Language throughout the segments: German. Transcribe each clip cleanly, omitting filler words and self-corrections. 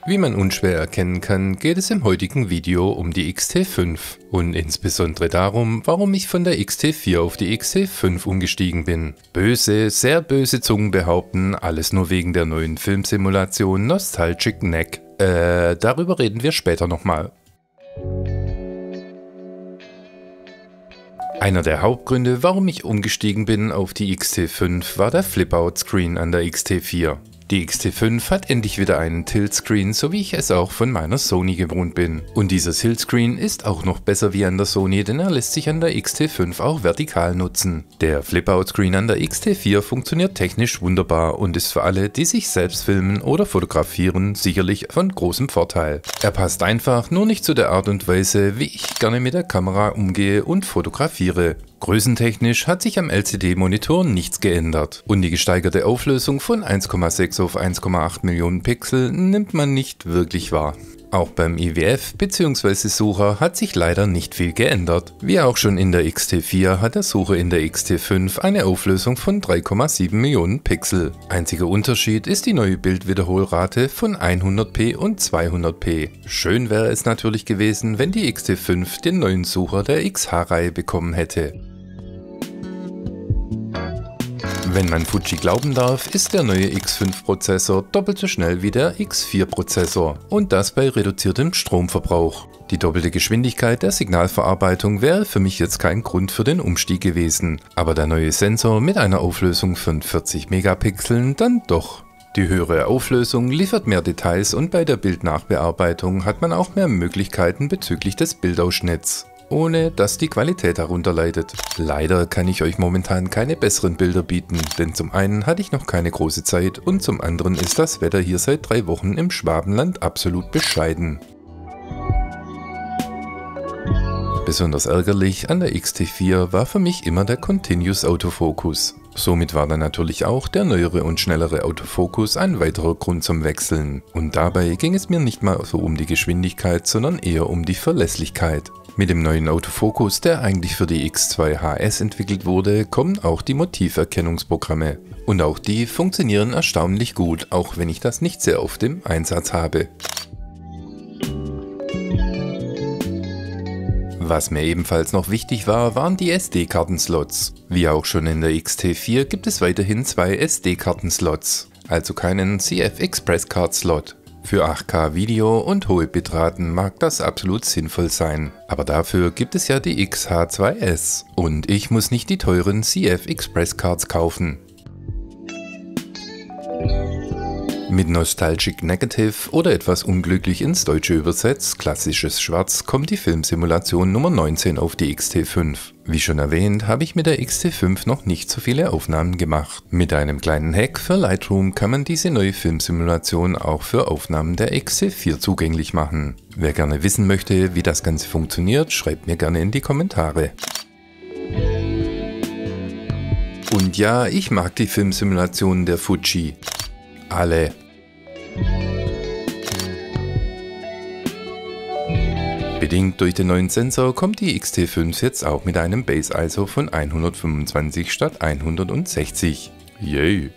Wie man unschwer erkennen kann, geht es im heutigen Video um die X-T5 und insbesondere darum, warum ich von der X-T4 auf die X-T5 umgestiegen bin. Böse, sehr böse Zungen behaupten, alles nur wegen der neuen Filmsimulation Nostalgic Neck. Darüber reden wir später nochmal. Einer der Hauptgründe, warum ich umgestiegen bin auf die X-T5, war der Flip-Out-Screen an der X-T4. Die X-T5 hat endlich wieder einen Tilt-Screen, so wie ich es auch von meiner Sony gewohnt bin. Und dieser Tilt-Screen ist auch noch besser wie an der Sony, denn er lässt sich an der X-T5 auch vertikal nutzen. Der Flip-Out-Screen an der X-T4 funktioniert technisch wunderbar und ist für alle, die sich selbst filmen oder fotografieren, sicherlich von großem Vorteil. Er passt einfach nur nicht zu der Art und Weise, wie ich gerne mit der Kamera umgehe und fotografiere. Größentechnisch hat sich am LCD-Monitor nichts geändert und die gesteigerte Auflösung von 1,6 auf 1,8 Millionen Pixel nimmt man nicht wirklich wahr. Auch beim IWF bzw. Sucher hat sich leider nicht viel geändert. Wie auch schon in der X-T4 hat der Sucher in der X-T5 eine Auflösung von 3,7 Millionen Pixel. Einziger Unterschied ist die neue Bildwiederholrate von 100p und 200p. Schön wäre es natürlich gewesen, wenn die X-T5 den neuen Sucher der XH-Reihe bekommen hätte. Wenn man Fuji glauben darf, ist der neue X5-Prozessor doppelt so schnell wie der X4-Prozessor und das bei reduziertem Stromverbrauch. Die doppelte Geschwindigkeit der Signalverarbeitung wäre für mich jetzt kein Grund für den Umstieg gewesen, aber der neue Sensor mit einer Auflösung von 40 Megapixeln dann doch. Die höhere Auflösung liefert mehr Details und bei der Bildnachbearbeitung hat man auch mehr Möglichkeiten bezüglich des Bildausschnitts, ohne dass die Qualität darunter leidet. Leider kann ich euch momentan keine besseren Bilder bieten, denn zum einen hatte ich noch keine große Zeit und zum anderen ist das Wetter hier seit 3 Wochen im Schwabenland absolut bescheiden. Besonders ärgerlich an der X-T4 war für mich immer der Continuous Autofocus. Somit war dann natürlich auch der neuere und schnellere Autofokus ein weiterer Grund zum Wechseln. Und dabei ging es mir nicht mal so um die Geschwindigkeit, sondern eher um die Verlässlichkeit. Mit dem neuen Autofokus, der eigentlich für die X2 HS entwickelt wurde, kommen auch die Motiverkennungsprogramme. Und auch die funktionieren erstaunlich gut, auch wenn ich das nicht sehr oft im Einsatz habe. Was mir ebenfalls noch wichtig war, waren die SD-Kartenslots. Wie auch schon in der X-T4 gibt es weiterhin 2 SD-Kartenslots, also keinen CF Express Card Slot. Für 8K Video und hohe Bitraten mag das absolut sinnvoll sein, aber dafür gibt es ja die XH2S und ich muss nicht die teuren CF Express Cards kaufen. Mit Nostalgic Negative oder etwas unglücklich ins Deutsche übersetzt, klassisches Schwarz, kommt die Filmsimulation Nummer 19 auf die X-T5. Wie schon erwähnt, habe ich mit der X-T5 noch nicht so viele Aufnahmen gemacht. Mit einem kleinen Hack für Lightroom kann man diese neue Filmsimulation auch für Aufnahmen der X-T4 zugänglich machen. Wer gerne wissen möchte, wie das Ganze funktioniert, schreibt mir gerne in die Kommentare. Und ja, ich mag die Filmsimulationen der Fuji. Alle. Bedingt durch den neuen Sensor kommt die X-T5 jetzt auch mit einem Base ISO von 125 statt 160. Yay!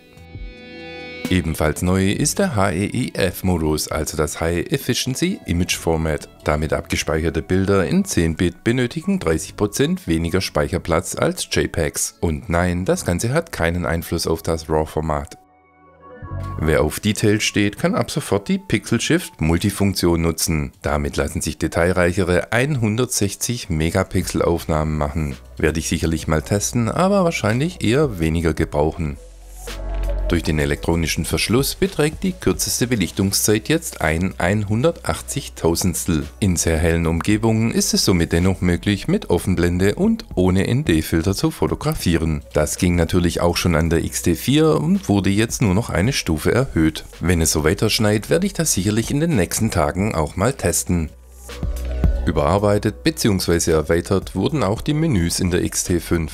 Ebenfalls neu ist der HEIF-Modus, also das High Efficiency Image Format. Damit abgespeicherte Bilder in 10-Bit benötigen 30% weniger Speicherplatz als JPEGs. Und nein, das Ganze hat keinen Einfluss auf das RAW-Format. Wer auf Detail steht, kann ab sofort die Pixel Shift Multifunktion nutzen. Damit lassen sich detailreichere 160 Megapixel Aufnahmen machen. Werde ich sicherlich mal testen, aber wahrscheinlich eher weniger gebrauchen. Durch den elektronischen Verschluss beträgt die kürzeste Belichtungszeit jetzt ein 180.000stel. In sehr hellen Umgebungen ist es somit dennoch möglich, mit Offenblende und ohne ND-Filter zu fotografieren. Das ging natürlich auch schon an der X-T4 und wurde jetzt nur noch eine Stufe erhöht. Wenn es so weiter schneit, werde ich das sicherlich in den nächsten Tagen auch mal testen. Überarbeitet bzw. erweitert wurden auch die Menüs in der X-T5.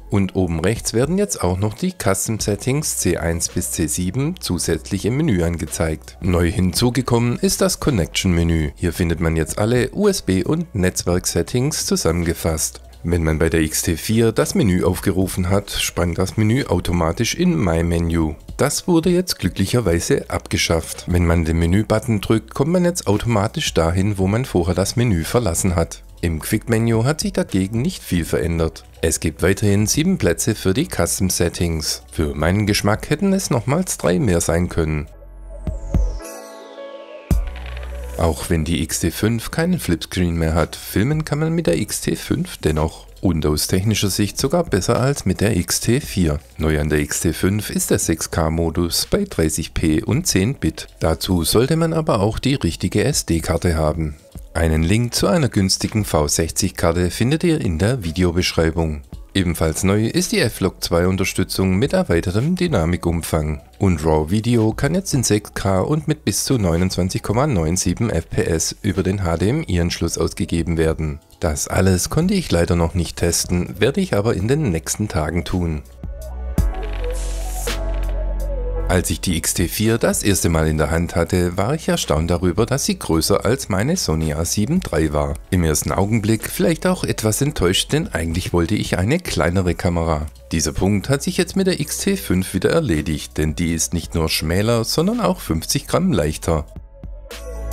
Und oben rechts werden jetzt auch noch die Custom Settings C1 bis C7 zusätzlich im Menü angezeigt. Neu hinzugekommen ist das Connection Menü. Hier findet man jetzt alle USB- und Netzwerk-Settings zusammengefasst. Wenn man bei der X-T4 das Menü aufgerufen hat, sprang das Menü automatisch in My Menu. Das wurde jetzt glücklicherweise abgeschafft. Wenn man den Menü-Button drückt, kommt man jetzt automatisch dahin, wo man vorher das Menü verlassen hat. Im Quick-Menü hat sich dagegen nicht viel verändert. Es gibt weiterhin 7 Plätze für die Custom Settings. Für meinen Geschmack hätten es nochmals 3 mehr sein können. Auch wenn die X-T5 keinen Flipscreen mehr hat, filmen kann man mit der X-T5 dennoch. Und aus technischer Sicht sogar besser als mit der X-T4. Neu an der X-T5 ist der 6K-Modus bei 30p und 10 Bit. Dazu sollte man aber auch die richtige SD-Karte haben. Einen Link zu einer günstigen V60-Karte findet ihr in der Videobeschreibung. Ebenfalls neu ist die F-Log 2 Unterstützung mit erweitertem Dynamikumfang. Und RAW Video kann jetzt in 6K und mit bis zu 29,97 FPS über den HDMI-Anschluss ausgegeben werden. Das alles konnte ich leider noch nicht testen, werde ich aber in den nächsten Tagen tun. Als ich die X-T4 das erste Mal in der Hand hatte, war ich erstaunt darüber, dass sie größer als meine Sony A7 III war. Im ersten Augenblick vielleicht auch etwas enttäuscht, denn eigentlich wollte ich eine kleinere Kamera. Dieser Punkt hat sich jetzt mit der X-T5 wieder erledigt, denn die ist nicht nur schmäler, sondern auch 50 Gramm leichter.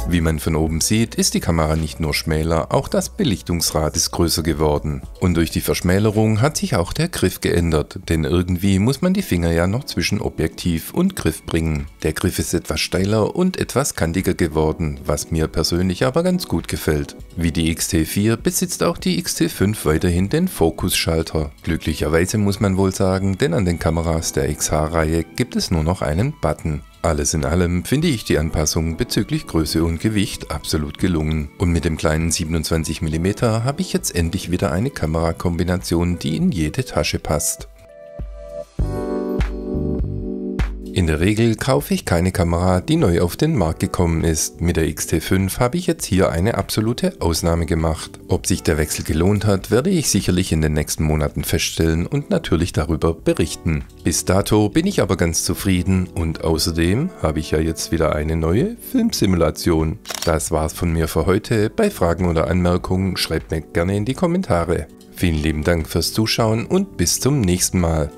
Wie man von oben sieht, ist die Kamera nicht nur schmäler, auch das Belichtungsrad ist größer geworden. Und durch die Verschmälerung hat sich auch der Griff geändert, denn irgendwie muss man die Finger ja noch zwischen Objektiv und Griff bringen. Der Griff ist etwas steiler und etwas kantiger geworden, was mir persönlich aber ganz gut gefällt. Wie die X-T4 besitzt auch die X-T5 weiterhin den Fokusschalter. Glücklicherweise muss man wohl sagen, denn an den Kameras der XH-Reihe gibt es nur noch einen Button. Alles in allem finde ich die Anpassung bezüglich Größe und Gewicht absolut gelungen. Und mit dem kleinen 27mm habe ich jetzt endlich wieder eine Kamerakombination, die in jede Tasche passt. In der Regel kaufe ich keine Kamera, die neu auf den Markt gekommen ist. Mit der X-T5 habe ich jetzt hier eine absolute Ausnahme gemacht. Ob sich der Wechsel gelohnt hat, werde ich sicherlich in den nächsten Monaten feststellen und natürlich darüber berichten. Bis dato bin ich aber ganz zufrieden und außerdem habe ich ja jetzt wieder eine neue Filmsimulation. Das war's von mir für heute. Bei Fragen oder Anmerkungen schreibt mir gerne in die Kommentare. Vielen lieben Dank fürs Zuschauen und bis zum nächsten Mal.